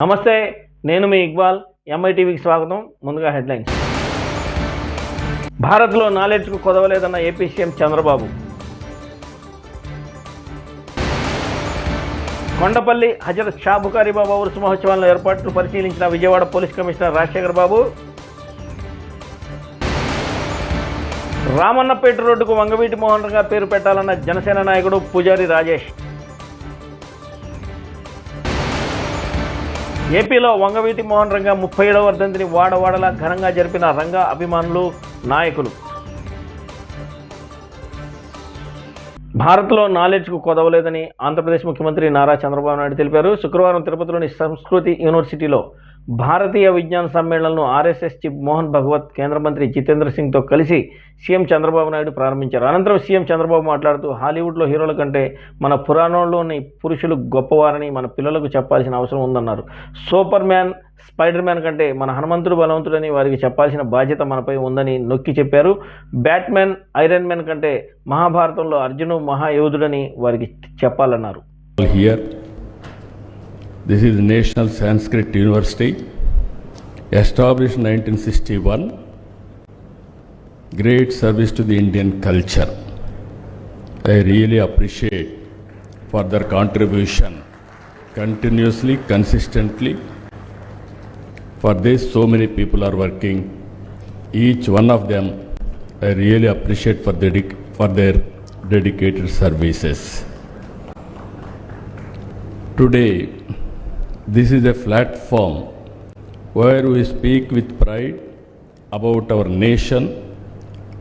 నమస్తే, నేను మీ ఇక్బాల్. ఎంఐటీవీకి స్వాగతం. ముందుగా హెడ్లైన్స్. భారత్లో నాలెడ్జ్కు కొదవలేదన్న ఏపీ సీఎం చంద్రబాబు. కొండపల్లి హజరత్ షా బుఖారీ బాబా ఉరుసు మహోత్సవాల ఏర్పాట్లు పరిశీలించిన విజయవాడ పోలీస్ కమిషనర్ రాజశేఖర్ బాబు. రామన్నపేట రోడ్డుకు వంగవీటి మోహన్ రంగా పేరు పెట్టాలన్న జనసేన నాయకుడు పూజారి రాజేష్. ఏపీలో వంగవీటి మోహన్ రంగా 37వ వర్ధంతిని వాడవాడలా ఘనంగా జరిపిన రంగా అభిమానులు, నాయకులు. భారత్లో నాలెడ్జ్కు కొదవలేదని ఆంధ్రప్రదేశ్ ముఖ్యమంత్రి నారా చంద్రబాబు నాయుడు తెలిపారు. శుక్రవారం తిరుపతిలోని సంస్కృతి యూనివర్సిటీలో భారతీయ విజ్ఞాన సమ్మేళనను ఆర్ఎస్ఎస్ చీఫ్ మోహన్ భగవత్, కేంద్ర మంత్రి జితేంద్ర సింగ్తో కలిసి సీఎం చంద్రబాబు నాయుడు ప్రారంభించారు. అనంతరం సీఎం చంద్రబాబు మాట్లాడుతూ, హాలీవుడ్లో హీరోల కంటే మన పురాణంలోని పురుషులు గొప్పవారని మన పిల్లలకు చెప్పాల్సిన అవసరం ఉందన్నారు. సూపర్ మ్యాన్, స్పైడర్ మ్యాన్ కంటే మన హనుమంతుడు బలవంతుడని వారికి చెప్పాల్సిన బాధ్యత మనపై ఉందని నొక్కి చెప్పారు. బ్యాట్మెన్, ఐరన్ మ్యాన్ కంటే మహాభారతంలో అర్జును మహాయోధుడని వారికి చెప్పాలన్నారు. This is National Sanskrit University, established in 1961. Great service to the Indian culture. I really appreciate for their contribution continuously, consistently. For this, so many people are working. Each one of them, I really appreciate for their dedicated services. Today, this is a platform where we speak with pride about our nation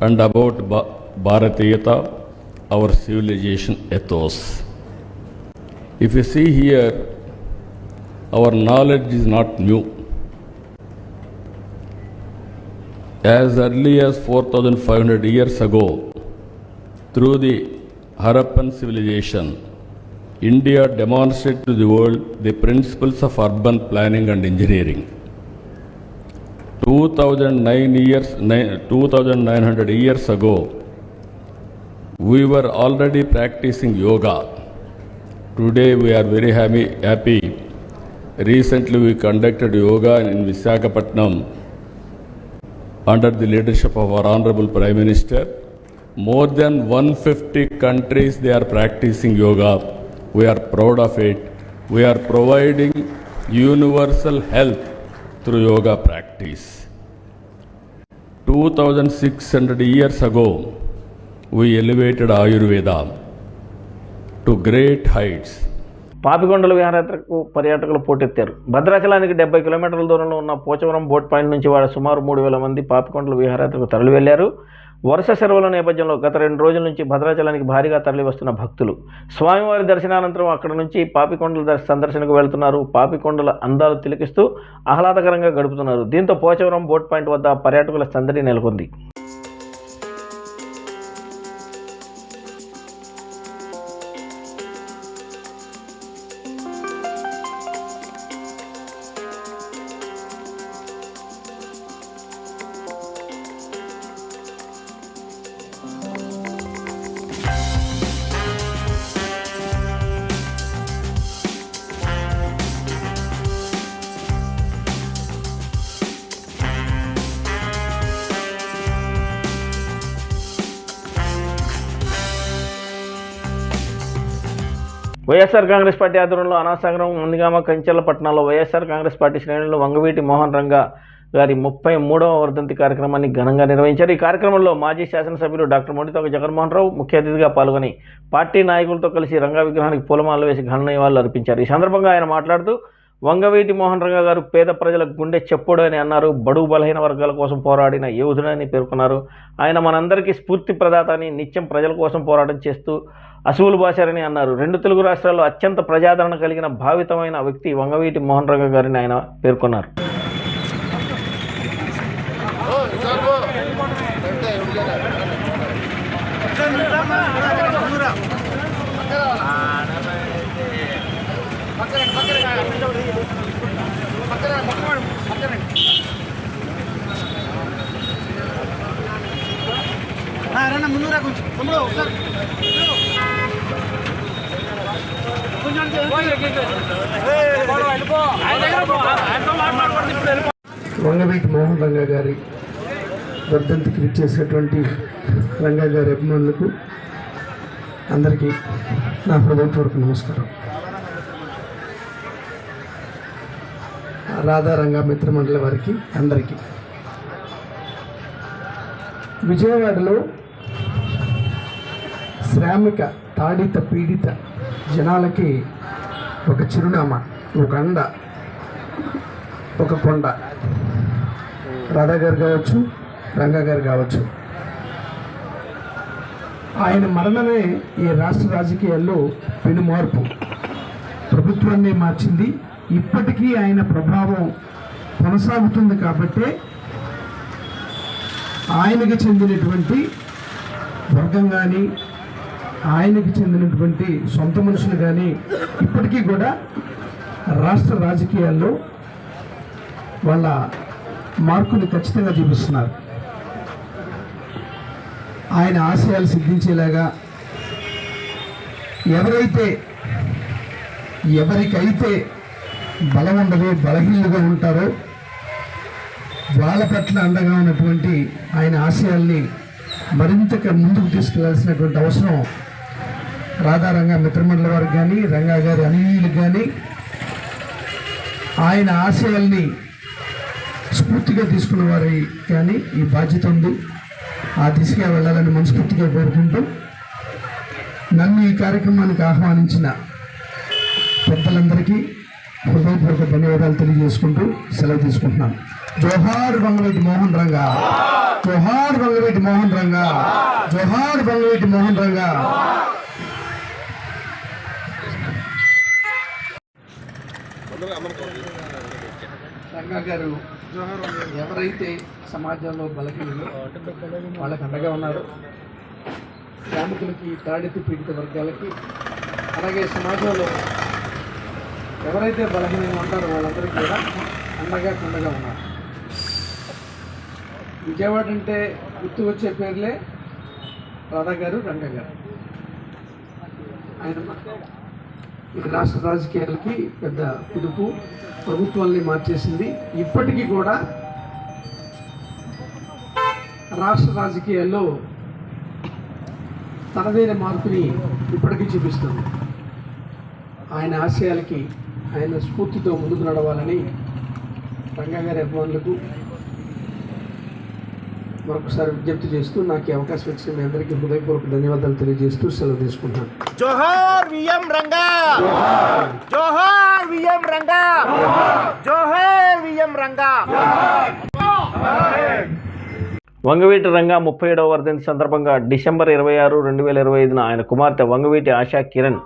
and about Bharatiyata, our civilization ethos. If you see here, our knowledge is not new. As early as 4,500 years ago, through the Harappan civilization, India demonstrated to the world the principles of urban planning and engineering. 2,900 years ago, we were already practicing yoga. Today we are very happy. Recently we conducted yoga in Visakhapatnam under the leadership of our Honorable Prime Minister. More than 150 countries they are practicing yoga. We are proud of it. We are providing universal health through yoga practice. 2,600 years ago, we elevated Ayurveda to great heights. పాపికొండల విహారయాత్రకు పర్యాటకులు పోటెత్తారు. భద్రాచలానికి 70 కిలోమీటర్ల దూరంలో ఉన్న Pochavaram boat point నుంచి సుమారు 3,000 మంది పాపికొండల విహారయాత్రకు తరలి వెళ్లారు. వరుస సెలవుల నేపథ్యంలో గత 2 రోజుల నుంచి భద్రాచలానికి భారీగా తరలి వస్తున్న భక్తులు స్వామివారి దర్శనానంతరం అక్కడ నుంచి పాపికొండల సందర్శనకు వెళ్తున్నారు. పాపికొండల అందాలు తిలకిస్తూ ఆహ్లాదకరంగా గడుపుతున్నారు. దీంతో పోచవరం బోట్ పాయింట్ వద్ద పర్యాటకుల సందడి నెలకొంది. వైఎస్ఆర్ కాంగ్రెస్ పార్టీ ఆధ్వర్యంలో అనాసాగరం, నందిగామ, కంచెల పట్టణాల్లో వైఎస్ఆర్ కాంగ్రెస్ పార్టీ శ్రేణులు వంగవీటి మోహన్ రంగా గారి 33వ వర్ధంతి కార్యక్రమాన్ని ఘనంగా నిర్వహించారు. ఈ కార్యక్రమంలో మాజీ శాసనసభ్యులు డాక్టర్ మొండితోక జగన్మోహన్ రావు ముఖ్య అతిథిగా పాల్గొని పార్టీ నాయకులతో కలిసి రంగా విగ్రహానికి పూలమాలలు వేసి ఘన నివాళులు అర్పించారు. ఈ సందర్భంగా ఆయన మాట్లాడుతూ, వంగవీటి మోహన్ రంగా గారు పేద ప్రజల గుండె చెప్పుడు అని అన్నారు. బడుగు బలహీన వర్గాల కోసం పోరాడిన యోధుడని పేర్కొన్నారు. ఆయన మనందరికీ స్ఫూర్తి ప్రదాత అని, నిత్యం ప్రజల కోసం పోరాటం చేస్తూ అసువులు బాశారని అన్నారు. 2 తెలుగు రాష్ట్రాల్లో అత్యంత ప్రజాదరణ కలిగిన భావితమైన వ్యక్తి వంగవీటి మోహన్ రంగా గారిని ఆయన పేర్కొన్నారు. ముందురా కొంచెం కొంచెం వంగవీటి మోహన్ రంగా గారి వర్ధంతికి విచ్చేసినటువంటి రంగా గారి అభిమానులకు అందరికీ నా హృదయపూర్వక నమస్కారం. రాధారంగా మిత్రమండలి వారికి అందరికీ. విజయవాడలో శ్రామిక తాడిత పీడిత జనాలకి ఒక చిరునామా, ఒక అండ, ఒక కొండ రాధా గారు కావచ్చు, రంగా గారు కావచ్చు. ఆయన మరణమే ఈ రాష్ట్ర రాజకీయాల్లో పెనుమార్పు, ప్రభుత్వాన్ని మార్చింది. ఇప్పటికీ ఆయన ప్రభావం కొనసాగుతుంది. కాబట్టే ఆయనకి చెందినటువంటి వర్గం కానీ, ఆయనకి చెందినటువంటి సొంత మనుషులు కానీ ఇప్పటికీ కూడా రాష్ట్ర రాజకీయాల్లో వాళ్ళ మార్కుని ఖచ్చితంగా చూపిస్తున్నారు. ఆయన ఆశయాలు సిద్ధించేలాగా ఎవరికైతే బలం ఉండదో, బలహీనులుగా ఉంటారో వాళ్ళ పట్ల అండగా ఉన్నటువంటి ఆయన ఆశయాల్ని మరింత ముందుకు తీసుకెళ్లాల్సినటువంటి అవసరం రాధారంగా మిత్రమండలి వారికి కానీ, రంగా గారి అనుయాయులకు కానీ ఆయన ఆశయాల్ని స్ఫూర్తిగా తీసుకున్న వారి కానీ ఈ బాధ్యత ఉంది. ఆ దిశగా వెళ్ళాలని మనస్ఫూర్తిగా కోరుకుంటూ, నన్ను ఈ కార్యక్రమానికి ఆహ్వానించిన పెద్దలందరికీ హృదయపూర్వక ధన్యవాదాలు తెలియజేసుకుంటూ సెలవు తీసుకుంటున్నాను. జోహార్ వంగవీటి మోహన్ రంగా, జోహార్ వంగవీటి మోహన్ రంగా, జోహార్ వంగవీటి మోహన్ రంగా. రంగా గారు ఎవరైతే సమాజంలో బలహీనులు వాళ్ళకి అండగా ఉన్నారు, శ్రామికులకి, తాడిత పీడిత వర్గాలకి, అలాగే సమాజంలో ఎవరైతే బలహీనంగా ఉంటారో వాళ్ళందరికీ కూడా అండగా కుండగా ఉన్నారు. విజయవాడ అంటే గుర్తు వచ్చే పేర్లే రాధా గారు, రంగా గారు. ఆయన ఇది రాష్ట్ర రాజకీయాలకి పెద్ద కుదుపు, ప్రభుత్వాల్ని మార్చేసింది. ఇప్పటికీ కూడా రాష్ట్ర రాజకీయాల్లో తనదైన మార్పుని ఇప్పటికీ చూపిస్తుంది. ఆయన ఆశయాలకి, ఆయన స్ఫూర్తితో ముందుకు నడవాలని రంగా గారి అభిమానులకు మరొకసారి విజ్ఞప్తి చేస్తూ, నాకు ఈ అవకాశం ఇచ్చిన మీ అందరికీ హృదయపూర్వక ధన్యవాదాలు తెలియజేస్తూ సెలవు తీసుకుంటాను. జోహార్ విఎం రంగా, జోహార్ విఎం రంగా, జోహార్ విఎం రంగా. వంగవీటి రంగా 37వ వర్ధంతి సందర్భంగా డిసెంబర్ 26, 2025 ఆయన కుమార్తె వంగవీటి ఆశా కిరణ్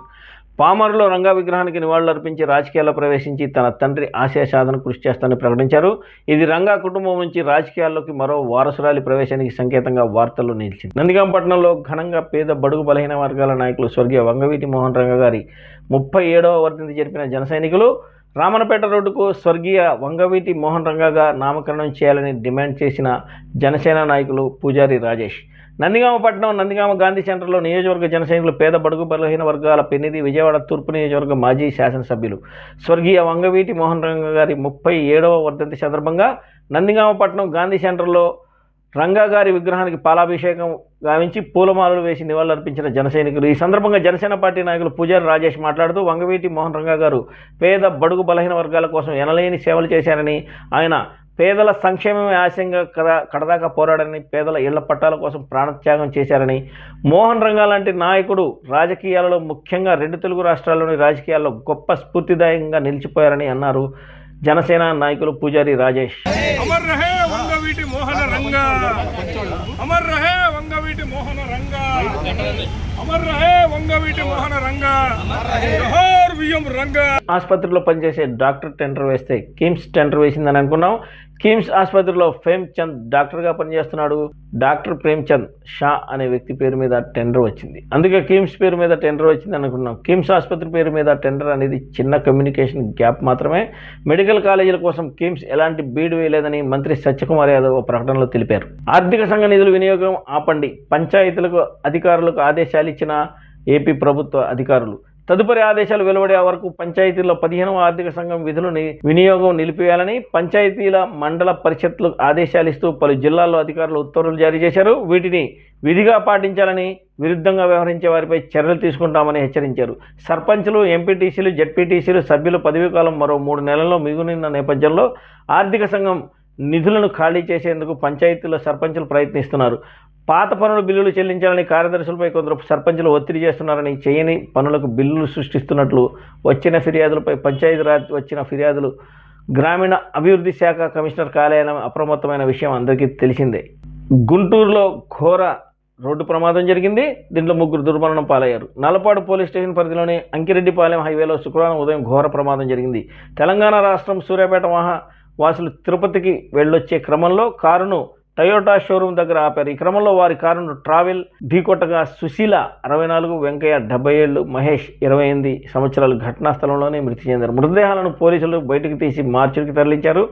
పామరులో రంగా విగ్రహానికి నివాళులర్పించి రాజకీయాల్లో ప్రవేశించి తన తండ్రి ఆశయ సాధన కృషి చేస్తానని ప్రకటించారు. ఇది రంగా కుటుంబం నుంచి రాజకీయాల్లోకి మరో వారసురాలి ప్రవేశానికి సంకేతంగా వార్తల్లో నిలిచింది. నందిగామ పట్టణంలో ఘనంగా పేద బడుగు బలహీన వర్గాల నాయకులు స్వర్గీయ వంగవీటి మోహన్ రంగా గారి 37వ వర్ధంతి జరిపిన జన సైనికులు రామన్నపేట రోడ్డుకు స్వర్గీయ వంగవీటి మోహన్ రంగా నామకరణం చేయాలని డిమాండ్ చేసిన జనసేన నాయకులు పూజారి రాజేష్ నందిగామ పట్టణం నందిగామ గాంధీ సెంటర్లో నియోజకవర్గ జన సైనికులు పేద బడుగు బలహీన వర్గాల పెన్నిధి విజయవాడ తూర్పు నియోజకవర్గ మాజీ శాసనసభ్యులు స్వర్గీయ వంగవీటి మోహన్ రంగా గారి 37వ వర్ధంతి సందర్భంగా నందిగామ పట్టణం గాంధీ సెంటర్లో రంగా గారి విగ్రహానికి పాలాభిషేకం గావించి పూలమాలలు వేసి నివాళులర్పించిన జన సైనికులు. ఈ సందర్భంగా జనసేన పార్టీ నాయకులు పూజారి రాజేష్ మాట్లాడుతూ వంగవీటి మోహన్ రంగా గారు పేద బడుగు బలహీన వర్గాల కోసం ఎనలేని సేవలు చేశారని, ఆయన పేదల సంక్షేమమే ఆశయంగా కడదాకా పోరాడని, పేదల ఇళ్ల పట్టాల కోసం ప్రాణత్యాగం చేశారని, మోహన్ రంగా లాంటి నాయకుడు రాజకీయాలలో ముఖ్యంగా 2 తెలుగు రాష్ట్రాల్లోని రాజకీయాల్లో గొప్ప స్ఫూర్తిదాయకంగా నిలిచిపోయారని అన్నారు జనసేన నాయకులు పూజారి రాజేష్. అమర్ రహే వంగవీటి మోహన రంగా, అమర్ రహే వంగవీటి మోహన రంగా, అమర్ రహే వంగవీటి మోహన రంగా, జోహార్ విఎం రంగా. ఆసుపత్రిలో పనిచేసే డాక్టర్ టెండర్ వేస్తే కిమ్స్ టెండర్ వేసిందని అనుకున్నాం. కిమ్స్ ఆసుపత్రిలో ప్రేమ్ చంద్ డాక్టర్గా పనిచేస్తున్నాడు. డాక్టర్ ప్రేమ్ చంద్ షా అనే వ్యక్తి పేరు మీద టెండర్ వచ్చింది. అందుకే కిమ్స్ పేరు మీద టెండర్ వచ్చింది అనుకున్నాం. కిమ్స్ ఆసుపత్రి పేరు మీద టెండర్ అనేది చిన్న కమ్యూనికేషన్ గ్యాప్ మాత్రమే. మెడికల్ కాలేజీల కోసం కిమ్స్ ఎలాంటి బీడ్ వేయలేదని మంత్రి సత్యకుమార్ యాదవ్ ప్రకటనలో తెలిపారు. ఆర్థిక సంఘ నిధుల వినియోగం ఆపండి, పంచాయతీలకు అధికారులకు ఆదేశాలు ఇచ్చిన ఏపీ ప్రభుత్వ అధికారులు. తదుపరి ఆదేశాలు వెలువడే వరకు పంచాయతీల్లో 15వ ఆర్థిక సంఘం విధులు వినియోగం నిలిపివేయాలని పంచాయతీల మండల పరిషత్లు ఆదేశాలు ఇస్తూ పలు జిల్లాల్లో అధికారులు ఉత్తర్వులు జారీ చేశారు. వీటిని విధిగా పాటించాలని, విరుద్ధంగా వ్యవహరించే వారిపై చర్యలు తీసుకుంటామని హెచ్చరించారు. సర్పంచులు, ఎంపీటీసీలు, జెడ్పీటీసీలు సభ్యుల పదవీకాలం మరో 3 నెలల్లో మిగులున్న నేపథ్యంలో ఆర్థిక సంఘం నిధులను ఖాళీ చేసేందుకు పంచాయతీల సర్పంచులు ప్రయత్నిస్తున్నారు. పాత పనుల బిల్లులు చెల్లించాలని కార్యదర్శులపై కొందరు సర్పంచులు ఒత్తిడి చేస్తున్నారని, చేయని పనులకు బిల్లులు సృష్టిస్తున్నట్లు వచ్చిన ఫిర్యాదులపై పంచాయతీరాజ్ వచ్చిన ఫిర్యాదులు గ్రామీణ అభివృద్ధి శాఖ కమిషనర్ కార్యాలయం అప్రమత్తమైన విషయం అందరికీ తెలిసిందే. గుంటూరులో ఘోర రోడ్డు ప్రమాదం జరిగింది. దీంట్లో 3 దుర్మరణం పాలయ్యారు. నల్లపాడు పోలీస్ స్టేషన్ పరిధిలోని అంకిరెడ్డిపాలెం హైవేలో శుక్రవారం ఉదయం ఘోర ప్రమాదం జరిగింది. తెలంగాణ రాష్ట్రం సూర్యాపేట వాసులు తిరుపతికి వెళ్ళొచ్చే క్రమంలో కారును టయోటా షోరూమ్ దగ్గర ఆపారు. ఈ క్రమంలో వారి కారును ట్రావెల్ ఢీకొట్టగా సుశీల 64, వెంకయ్య 70 ఏళ్లు, మహేష్ 28 సంవత్సరాలు ఘటనా స్థలంలోనే మృతి చెందారు. మృతదేహాలను పోలీసులు బయటకు తీసి మార్చురికి తరలించారు.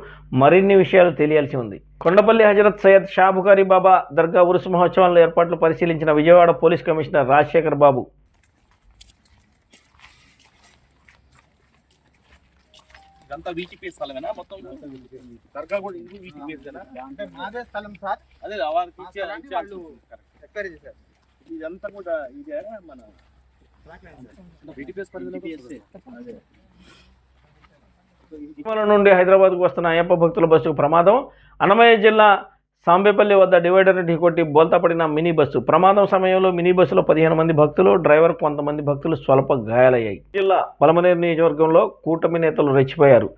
మరిన్ని విషయాలు తెలియాల్సి ఉంది. కొండపల్లి హజరత్ సయ్యద్ షాబుకారి బాబా దర్గా ఉరుసు మహోత్సవాల ఏర్పాట్లు పరిశీలించిన విజయవాడ పోలీస్ కమిషనర్ రాజశేఖర్ బాబు ఇదంతా వీటిపీ స్థలమేనా మొత్తం? దర్గా కూడా ఇది వీటిపీ అంటే మాదే స్థలం సార్. అదే వారికి ఎక్కడిది సార్? ఇదంతా కూడా ఇదే మన వీటిపీ పరిధిలో నుండి హైదరాబాద్కు వస్తున్న అయ్యప్ప భక్తుల బస్సుకు ప్రమాదం. అన్నమయ్య జిల్లా సాంబేపల్లి వద్ద డివైడర్ను ఢీకొట్టి బోల్తాపడిన మినీ బస్సు. ప్రమాదం సమయంలో మినీ బస్సులో 15 మంది భక్తులు, డ్రైవర్ కొంతమంది భక్తులు స్వల్ప గాయాలయ్యాయి. జిల్లా పలమనేరు నియోజకవర్గంలో కూటమి నేతలు రెచ్చిపోయారు.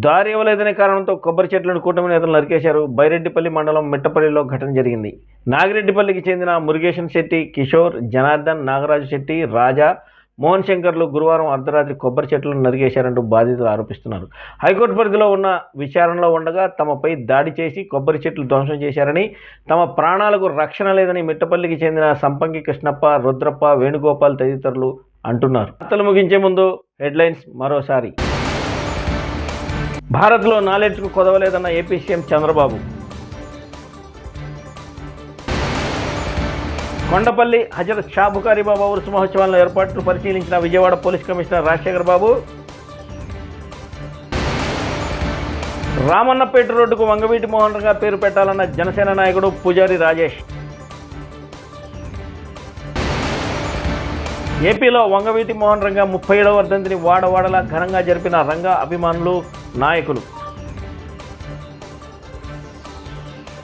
దారి ఇవ్వలేదనే కారణంతో కొబ్బరి చెట్లను కూటమి నేతలు నరికేశారు. బైరెడ్డిపల్లి మండలం మిట్టపల్లిలో ఘటన జరిగింది. నాగిరెడ్డిపల్లికి చెందిన మురుగేషన్ శెట్టి, కిషోర్, జనార్దన్, నాగరాజు శెట్టి, రాజా, మోహన్ శంకర్లు గురువారం అర్ధరాత్రి కొబ్బరి చెట్లను నరికేశారంటూ బాధితులు ఆరోపిస్తున్నారు. హైకోర్టు పరిధిలో ఉన్న విచారణలో ఉండగా తమపై దాడి చేసి కొబ్బరి చెట్లు ధ్వంసం చేశారని, తమ ప్రాణాలకు రక్షణ లేదని మిట్టపల్లికి చెందిన సంపంగి కృష్ణప్ప, రుద్రప్ప, వేణుగోపాల్ తదితరులు అంటున్నారు. వార్తలు ముగించే ముందు హెడ్లైన్స్ మరోసారి. భారత్లో నాలెడ్జ్కు కొదవలేదన్న ఏపీ సీఎం చంద్రబాబు. కొండపల్లి హజరత్ షాబుకారి బాబా ఉరుసు మహోత్సవాల ఏర్పాట్లు పరిశీలించిన విజయవాడ పోలీస్ కమిషనర్ రాజశేఖర్ బాబు. రామన్నపేట రోడ్డుకు వంగవీటి మోహన్ రంగా పేరు పెట్టాలన్న జనసేన నాయకుడు పూజారి రాజేష్. ఏపీలో వంగవీటి మోహన్ రంగా 37వ వర్ధంతిని వాడవాడలా ఘనంగా జరిపిన రంగా అభిమానులు, నాయకులు.